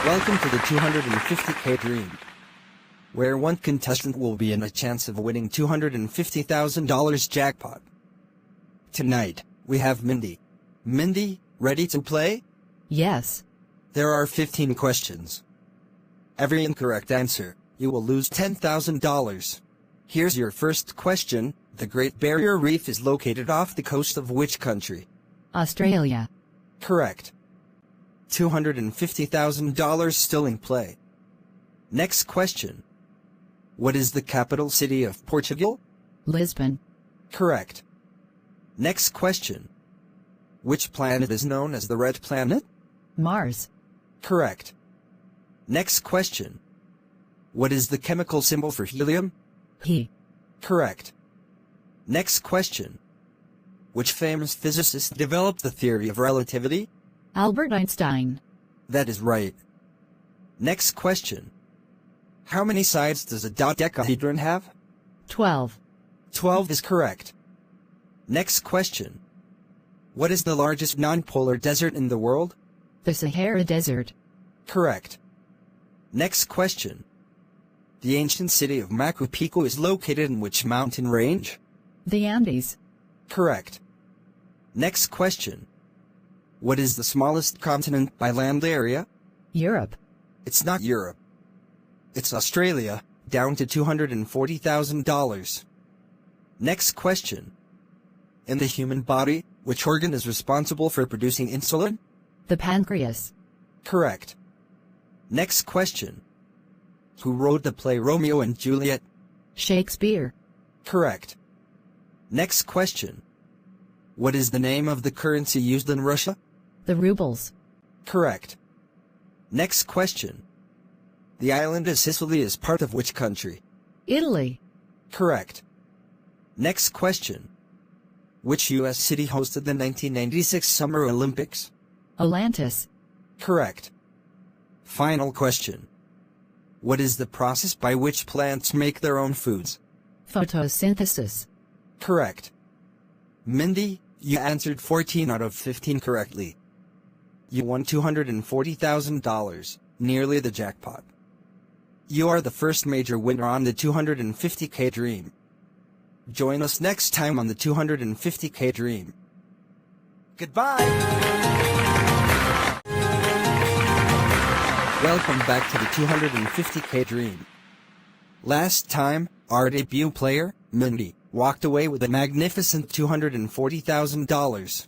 Welcome to the 250K Dream, where one contestant will be in a chance of winning $250,000 jackpot. Tonight, we have Mindy. Mindy, ready to play? Yes. There are 15 questions. Every incorrect answer, you will lose $10,000. Here's your first question. The Great Barrier Reef is located off the coast of which country? Australia. Correct. $250,000 still in play. Next question. What is the capital city of Portugal? Lisbon. Correct. Next question. Which planet is known as the Red Planet? Mars. Correct. Next question. What is the chemical symbol for helium? He. Correct. Next question. Which famous physicist developed the theory of relativity? Albert Einstein. That is right. Next question. How many sides does a dodecahedron have? 12. 12 is correct. Next question. What is the largest non-polar desert in the world? The Sahara Desert. Correct. Next question. The ancient city of Machu Picchu is located in which mountain range? The Andes. Correct. Next question. What is the smallest continent by land area? Europe. It's not Europe. It's Australia, down to $240,000. Next question. In the human body, which organ is responsible for producing insulin? The pancreas. Correct. Next question. Who wrote the play Romeo and Juliet? Shakespeare. Correct. Next question. What is the name of the currency used in Russia? The rubles. Correct. Next question. The island of Sicily is part of which country? Italy. Correct. Next question. Which U.S. city hosted the 1996 Summer Olympics? Atlantis. Correct. Final question. What is the process by which plants make their own foods? Photosynthesis. Correct. Mindy, you answered 14 out of 15 correctly. You won $240,000, nearly the jackpot. You are the first major winner on the 250K Dream. Join us next time on the 250K Dream. Goodbye! Welcome back to the 250K Dream. Last time, our debut player, Mindy, walked away with a magnificent $240,000.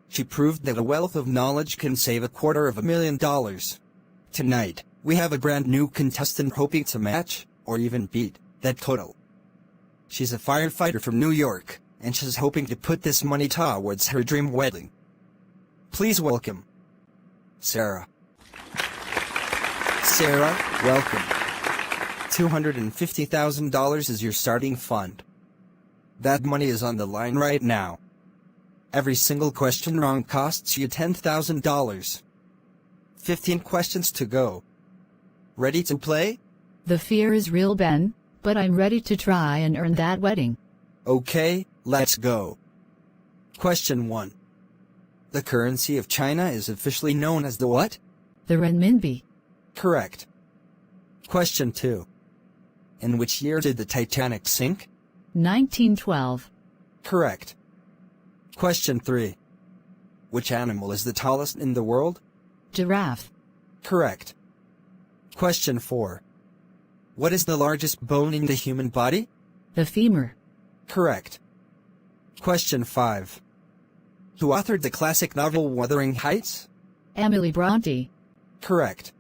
She proved that a wealth of knowledge can save $250,000. Tonight, we have a brand new contestant hoping to match, or even beat, that total. She's a firefighter from New York, and she's hoping to put this money towards her dream wedding. Please welcome Sarah. Sarah, welcome. $250,000 is your starting fund. That money is on the line right now. Every single question wrong costs you $10,000. 15 questions to go. Ready to play? The fear is real, Ben, but I'm ready to try and earn that wedding. Okay, let's go. Question 1. The currency of China is officially known as the what? The renminbi. Correct. Question 2. In which year did the Titanic sink? 1912. Correct. Question 3. Which animal is the tallest in the world? Giraffe. Correct. Question 4. What is the largest bone in the human body? The femur. Correct. Question 5. Who authored the classic novel Wuthering Heights? Emily Bronte. Correct.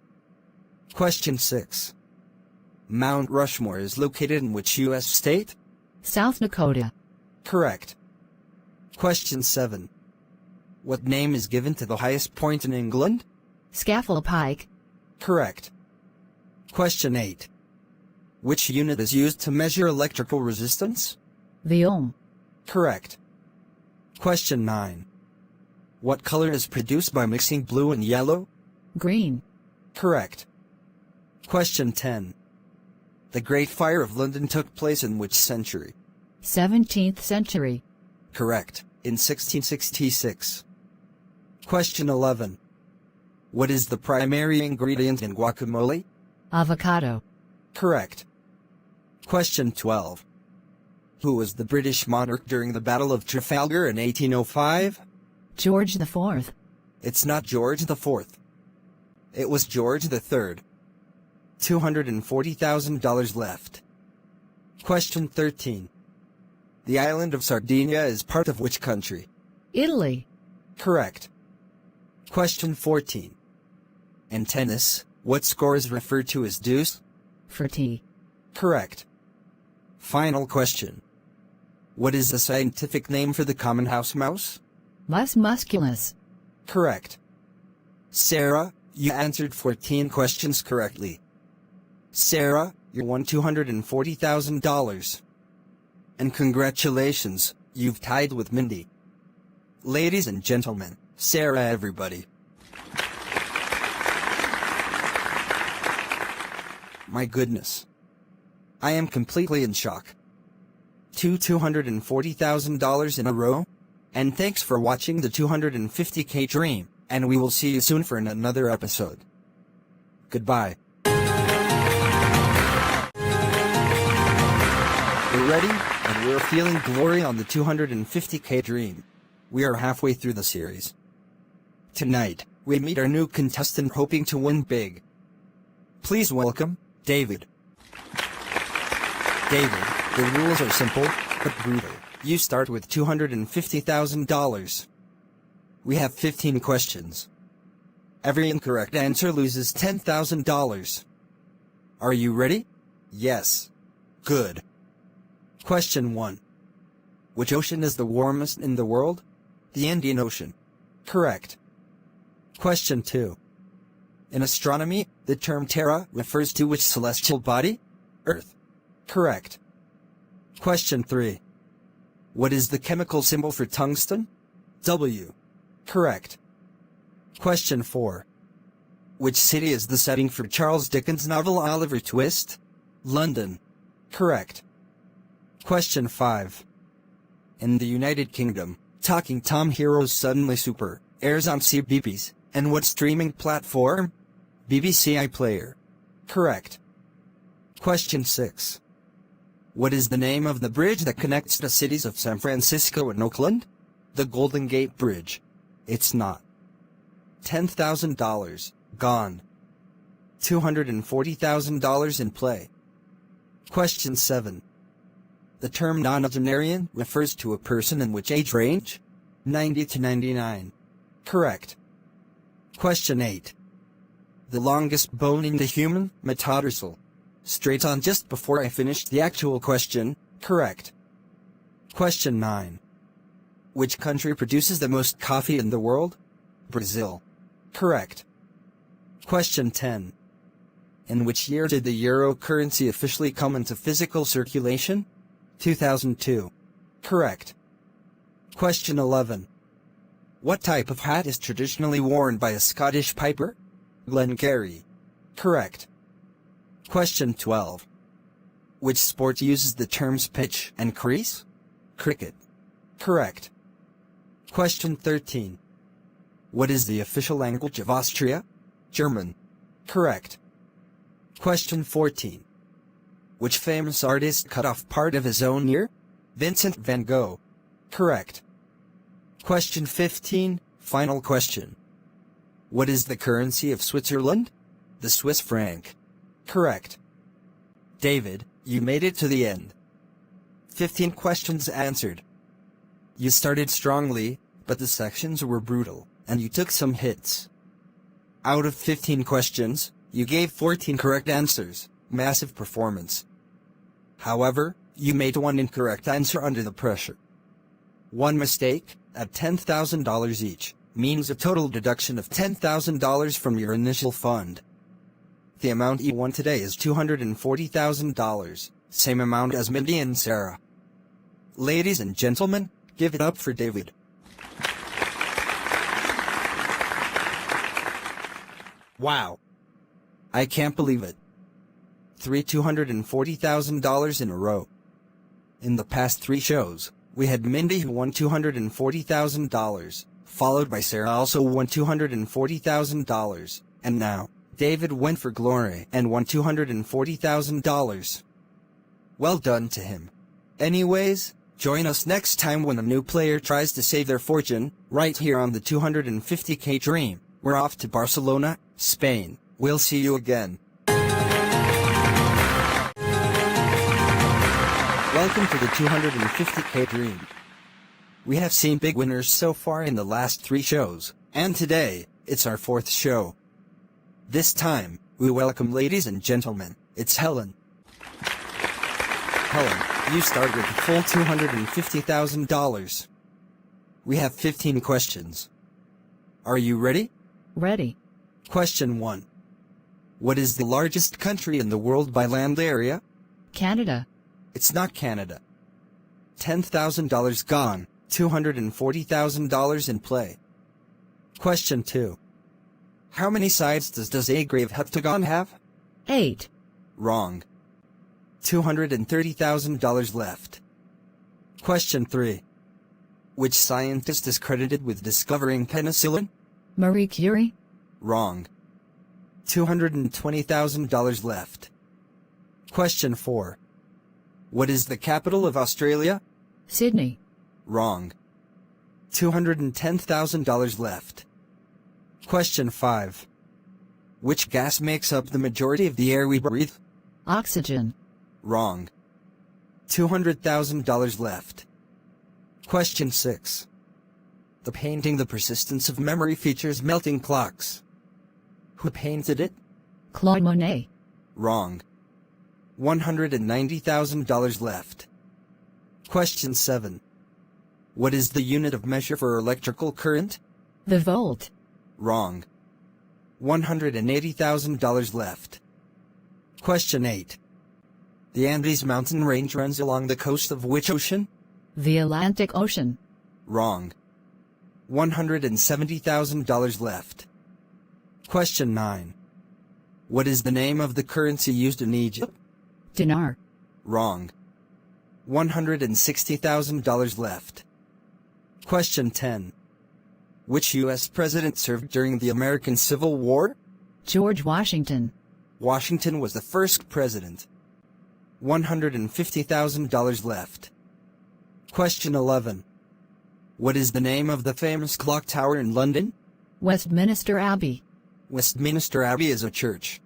Question 6. Mount Rushmore is located in which U.S. state? South Dakota. Correct. Question 7. What name is given to the highest point in England? Scaffold Pike. Correct. Question 8. Which unit is used to measure electrical resistance? The ohm. Correct. Question 9. What color is produced by mixing blue and yellow? Green. Correct. Question 10. The Great Fire of London took place in which century? 17th century. Correct. In 1666. Question 11. What is the primary ingredient in guacamole? Avocado. Correct. Question 12. Who was the British monarch during the Battle of Trafalgar in 1805? George IV. It's not George IV. It was George III. $240,000 left. Question 13. The island of Sardinia is part of which country? Italy. Correct. Question 14. In tennis, what score is referred to as deuce? For tea. Correct. Final question. What is the scientific name for the common house mouse? Mus musculus. Correct. Sarah, you answered 14 questions correctly. Sarah, you won $240,000. And congratulations, you've tied with Mindy. Ladies and gentlemen, Sarah everybody. My goodness. I am completely in shock. $240,000 in a row? And thanks for watching the 250K Dream, and we will see you soon for another episode. Goodbye. We're ready, and we're feeling glory on the 250K Dream. We are halfway through the series. Tonight, we meet our new contestant hoping to win big. Please welcome, David. David, the rules are simple, but brutal. You start with $250,000. We have 15 questions. Every incorrect answer loses $10,000. Are you ready? Yes. Good. Question 1. Which ocean is the warmest in the world? The Indian Ocean. Correct. Question 2. In astronomy, the term Terra refers to which celestial body? Earth. Correct. Question 3. What is the chemical symbol for tungsten? W. Correct. Question 4. Which city is the setting for Charles Dickens' novel Oliver Twist? London. Correct. Question 5. In the United Kingdom, Talking Tom Heroes Suddenly Super airs on CBeebies, and what streaming platform? BBC iPlayer. Correct. Question 6. What is the name of the bridge that connects the cities of San Francisco and Oakland? The Golden Gate Bridge. It's not. $10,000. Gone. $240,000 in play. Question 7. The term nonagenarian refers to a person in which age range? 90 to 99. Correct. Question 8. The longest bone in the human metatarsal. Straight on just before I finished the actual question. Correct. Question 9. Which country produces the most coffee in the world? Brazil. Correct. Question 10. In which year did the euro currency officially come into physical circulation? 2002. Correct. Question 11. What type of hat is traditionally worn by a Scottish piper? Glengarry. Correct. Question 12. Which sport uses the terms pitch and crease? Cricket. Correct. Question 13. What is the official language of Austria? German. Correct. Question 14. Which famous artist cut off part of his own ear? Vincent van Gogh. Correct. Question 15, final question. What is the currency of Switzerland? The Swiss franc. Correct. David, you made it to the end. 15 questions answered. You started strongly, but the sections were brutal, and you took some hits. Out of 15 questions, you gave 14 correct answers. Massive performance. However, you made one incorrect answer under the pressure. One mistake, at $10,000 each, means a total deduction of $10,000 from your initial fund. The amount you won today is $240,000, same amount as Mindy and Sarah. Ladies and gentlemen, give it up for David. Wow. I can't believe it. $240,000 in a row. In the past 3 shows, we had Mindy who won $240,000, followed by Sarah also won $240,000, and now, David went for glory and won $240,000. Well done to him. Anyways, join us next time when a new player tries to save their fortune, right here on the 250K Dream. We're off to Barcelona, Spain. We'll see you again. Welcome to the 250K Dream. We have seen big winners so far in the last 3 shows, and today, it's our 4th show. This time, we welcome ladies and gentlemen, it's Helen. Helen, you start with the full $250,000. We have 15 questions. Are you ready? Ready. Question 1. What is the largest country in the world by land area? Canada. It's not Canada. $10,000 gone, $240,000 in play. Question 2. How many sides does a grave heptagon have? 8. Wrong. $230,000 left. Question 3. Which scientist is credited with discovering penicillin? Marie Curie. Wrong. $220,000 left. Question 4. What is the capital of Australia? Sydney. Wrong. $210,000 left. Question 5. Which gas makes up the majority of the air we breathe? Oxygen. Wrong. $200,000 left. Question 6. The painting The Persistence of Memory features melting clocks. Who painted it? Claude Monet. Wrong. $190,000 left. Question 7. What is the unit of measure for electrical current? The volt. Wrong. $180,000 left. Question 8. The Andes mountain range runs along the coast of which ocean? The Atlantic Ocean. Wrong. $170,000 left. Question 9. What is the name of the currency used in Egypt? Dinar. Wrong. $160,000 left. Question 10. Which U.S. president served during the American Civil War? George Washington. Washington was the first president. $150,000 left. Question 11. What is the name of the famous clock tower in London? Westminster Abbey. Westminster Abbey is a church.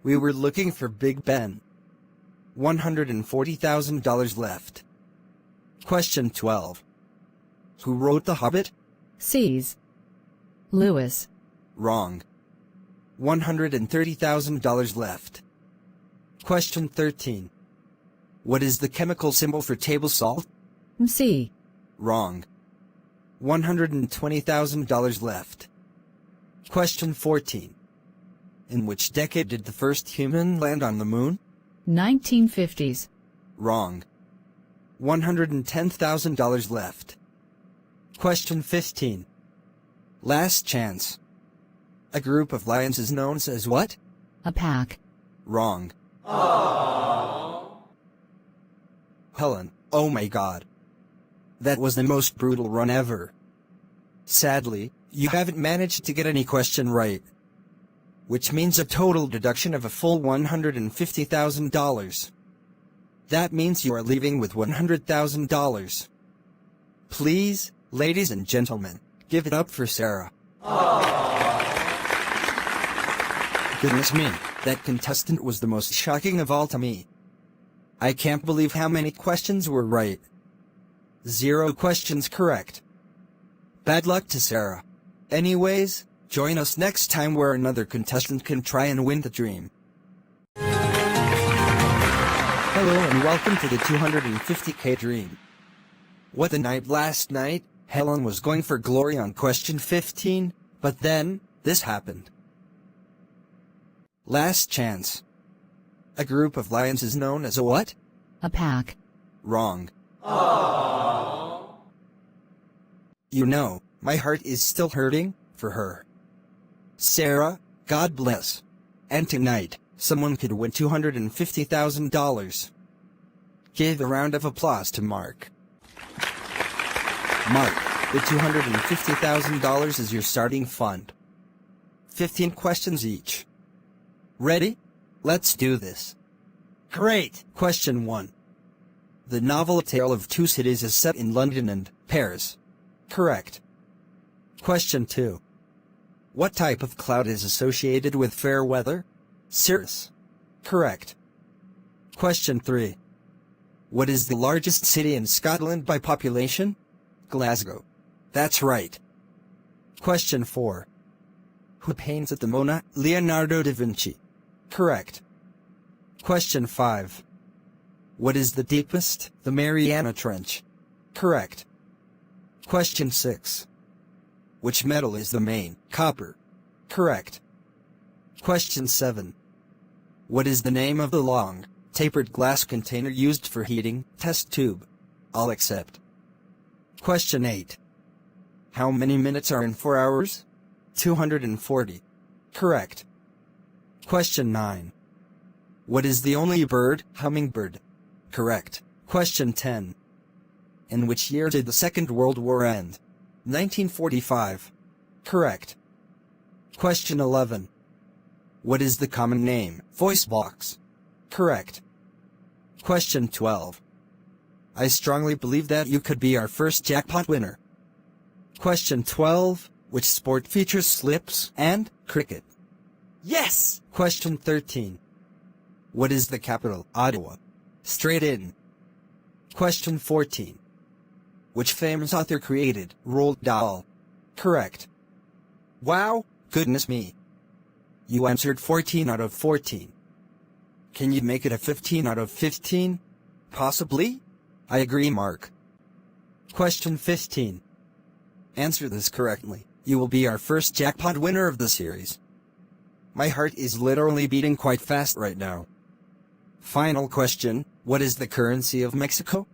We were looking for Big Ben. $140,000 left. Question 12. Who wrote The Hobbit? C.S. Lewis. Wrong. $130,000 left. Question 13. What is the chemical symbol for table salt? MC. Wrong. $120,000 left. Question 14. In which decade did the first human land on the moon? 1950s. Wrong. $110,000 left. Question 15. Last chance. A group of lions is known as what? A pack. Wrong. Helen, oh my god. That was the most brutal run ever. Sadly, you haven't managed to get any question right. Which means a total deduction of a full $150,000. That means you are leaving with $100,000. Please, ladies and gentlemen, give it up for Sarah. Goodness me, that contestant was the most shocking of all to me. I can't believe how many questions were right. 0 questions correct. Bad luck to Sarah. Anyways, join us next time where another contestant can try and win the dream. Hello and welcome to the 250K Dream. What a night last night. Helen was going for glory on question 15, but then, this happened. Last chance. A group of lions is known as a what? A pack. Wrong. You know, my heart is still hurting for her. Sarah, God bless. And tonight, someone could win $250,000. Give a round of applause to Mark. Mark, The $250,000 is your starting fund. 15 questions each. Ready? Let's do this. Great! Question 1. The novel A Tale of Two Cities is set in London and Paris. Correct. Question 2. What type of cloud is associated with fair weather? Cirrus. Correct. Question 3. What is the largest city in Scotland by population? Glasgow. That's right. Question 4. Who painted the Mona? Leonardo da Vinci. Correct. Question 5. What is the deepest? The Mariana Trench. Correct. Question 6. Which metal is the main? Copper. Correct. Question 7. What is the name of the long, tapered glass container used for heating? Test tube. I'll accept. Question 8. How many minutes are in 4 hours? 240. Correct. Question 9. What is the only bird? Hummingbird. Correct. Question 10. In which year did the Second World War end? 1945. Correct. Question 11. What is the common name? Voice box. Correct. Question 12. I strongly believe that you could be our first jackpot winner. Question 12. Which sport features slips and cricket? Yes! Question 13. What is the capital? Ottawa. Straight in. Question 14. Which famous author created Roald Dahl? Correct. Wow, goodness me. You answered 14 out of 14. Can you make it a 15 out of 15? Possibly? I agree, Mark. Question 15. Answer this correctly. You will be our first jackpot winner of the series. My heart is literally beating quite fast right now. Final question. What is the currency of Mexico?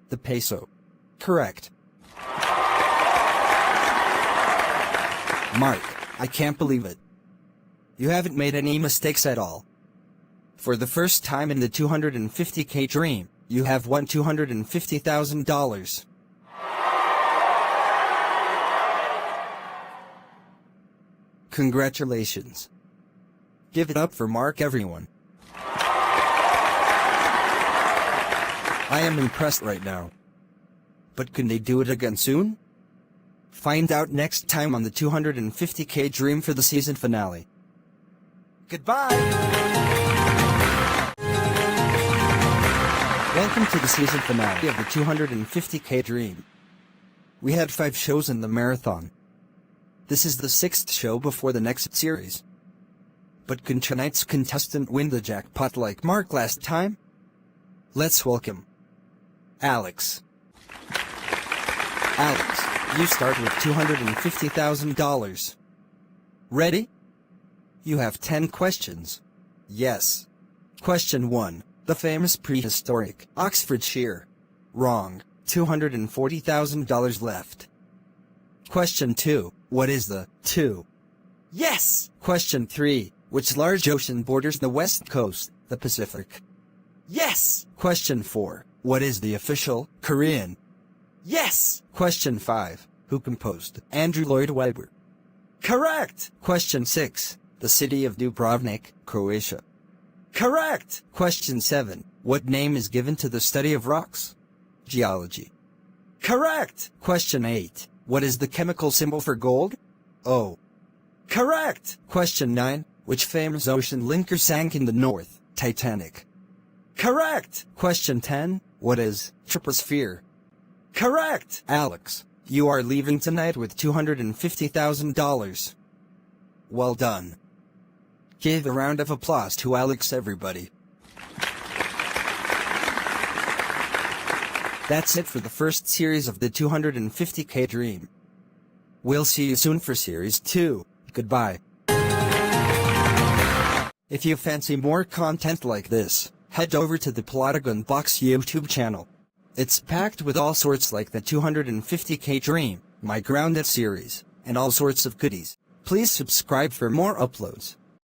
The peso. Correct. Mark, I can't believe it. You haven't made any mistakes at all. For the first time in the 250K dream, you have won $250,000. Congratulations. Give it up for Mark, everyone. I am impressed right now. But can they do it again soon? Find out next time on the 250K dream for the season finale. Goodbye! Welcome to the season finale of the 250K dream. We had 5 shows in the marathon. This is the 6th show before the next series. But can tonight's contestant win the jackpot like Mark last time? Let's welcome Alex. Alex, you start with $250,000. Ready? You have 10 questions. Yes. Question 1. The famous prehistoric Oxfordshire. Wrong. $240,000 left. Question 2. What is the 2? Yes! Question 3. Which large ocean borders the west coast? The Pacific. Yes! Question 4. What is the official Korean? Yes! Question 5. Who composed Andrew Lloyd Webber? Correct! Question 6. The city of Dubrovnik, Croatia. Correct! Question 7. What name is given to the study of rocks? Geology. Correct! Question 8. What is the chemical symbol for gold? O. Correct! Question 9. Which famous ocean linker sank in the north? Titanic. Correct! Question 10. What is troposphere? Correct! Alex, you are leaving tonight with $250,000. Well done. Give a round of applause to Alex, everybody. That's it for the first series of the 250K dream. We'll see you soon for series 2. Goodbye. If you fancy more content like this, head over to the Plotagon Box YouTube channel. It's packed with all sorts like the 250K dream, my Grounded series, and all sorts of goodies. Please subscribe for more uploads.